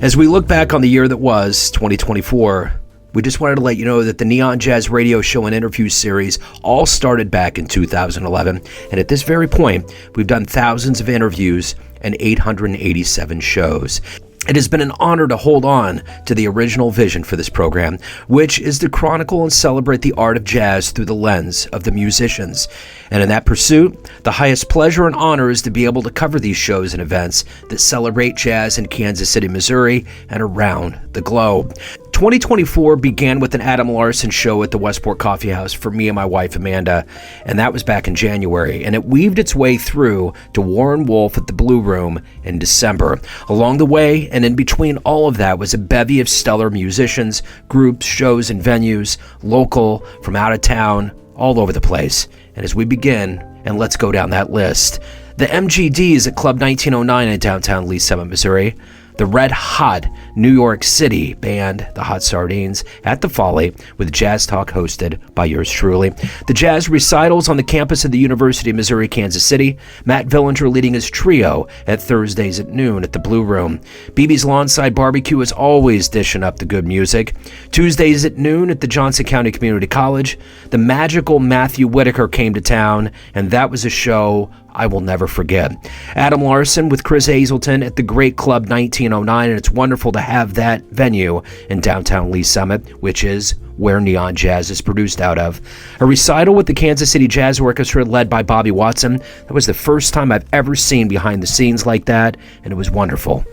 As we look back on the year that was, 2024, we just wanted to let you know that the Neon Jazz radio show and interview series all started back in 2011, and at this very point, we've done thousands of interviews and 887 shows. It has been an honor to hold on to the original vision for this program, which is to chronicle and celebrate the art of jazz through the lens of the musicians. And in that pursuit, the highest pleasure and honor is to be able to cover these shows and events that celebrate jazz in Kansas City, Missouri, and around the globe. 2024 began with an Adam Larson show at the Westport Coffeehouse for me and my wife Amanda, and that was back in January, and it weaved its way through to Warren Wolf at the Blue Room in December. Along the way and in between all of that was a bevy of stellar musicians, groups, shows, and venues, local, from out of town, all over the place. And as we begin, and let's go down that list, the MGDs at Club 1909 in downtown Lee Summit, Missouri, the red hot New York City band, the Hot Sardines, at the Folly, with Jazz Talk hosted by yours truly. The jazz recitals on the campus of the University of Missouri, Kansas City. Matt Villinger leading his trio at Thursdays at noon at the Blue Room. BB's Lawnside Barbecue is always dishing up the good music. Tuesdays at noon at the Johnson County Community College. The magical Matthew Whitaker came to town, and that was a show I will never forget. Adam Larson with Chris Hazelton at the Great Club 1909, and it's wonderful to have that venue in downtown Lee Summit, which is where Neon Jazz is produced out of. A recital with the Kansas City Jazz Orchestra led by Bobby Watson. That was the first time I've ever seen behind the scenes like that, and it was wonderful.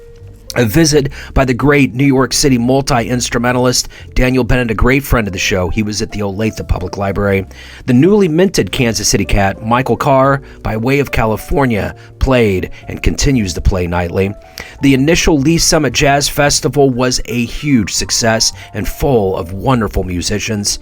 A visit by the great New York City multi-instrumentalist Daniel Bennett, a great friend of the show. He was at the Olathe Public Library. The newly minted Kansas City cat, Michael Carr, by way of California, played and continues to play nightly. The initial Lee Summit Jazz Festival was a huge success and full of wonderful musicians.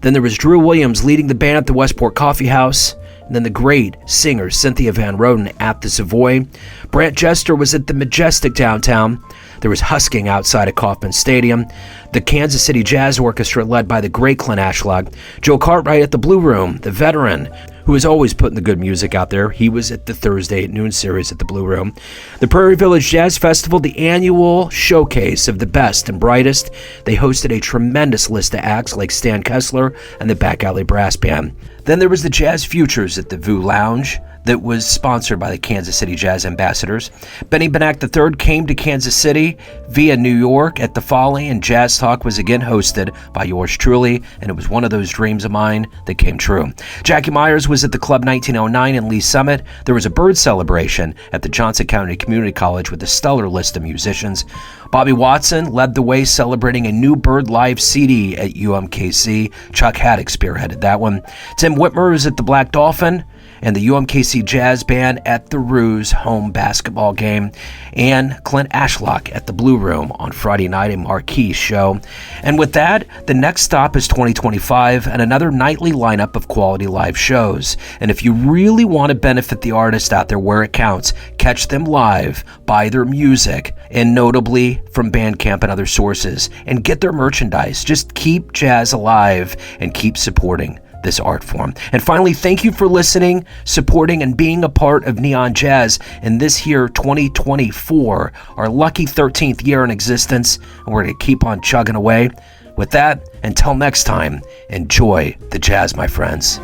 Then there was Drew Williams leading the band at the Westport Coffeehouse. And then the great singer Cynthia Van Roden at the Savoy. Brant Jester was at the Majestic downtown. There was husking outside of Kauffman Stadium. The Kansas City Jazz Orchestra led by the great Clint Ashlock. Joe Cartwright at the Blue Room, the veteran, who is always putting the good music out there. He was at the Thursday at noon series at the Blue Room. The Prairie Village Jazz Festival, the annual showcase of the best and brightest. They hosted a tremendous list of acts like Stan Kessler and the Back Alley Brass Band. Then there was the Jazz Futures at the VU Lounge that was sponsored by the Kansas City Jazz Ambassadors. Benny Benack III came to Kansas City via New York at the Folly, and Jazz Talk was again hosted by yours truly, and it was one of those dreams of mine that came true. Jackie Myers was at the Club 1909 in Lee Summit. There was a bird celebration at the Johnson County Community College with a stellar list of musicians. Bobby Watson led the way celebrating a new Bird Live CD at UMKC. Chuck Haddock spearheaded that one. Tim Whitmer was at the Black Dolphin, and the UMKC Jazz Band at the Ruse home basketball game, and Clint Ashlock at the Blue Room on Friday night, a marquee show. And with that, the next stop is 2025 and another nightly lineup of quality live shows. And if you really want to benefit the artist out there where it counts, catch them live, buy their music, and notably from Bandcamp and other sources, and get their merchandise. Just keep jazz alive and keep supporting this art form. And finally, thank you for listening, supporting, and being a part of Neon Jazz in this year 2024, our lucky 13th year in existence, and we're going to keep on chugging away. With that, until next time, enjoy the jazz, my friends.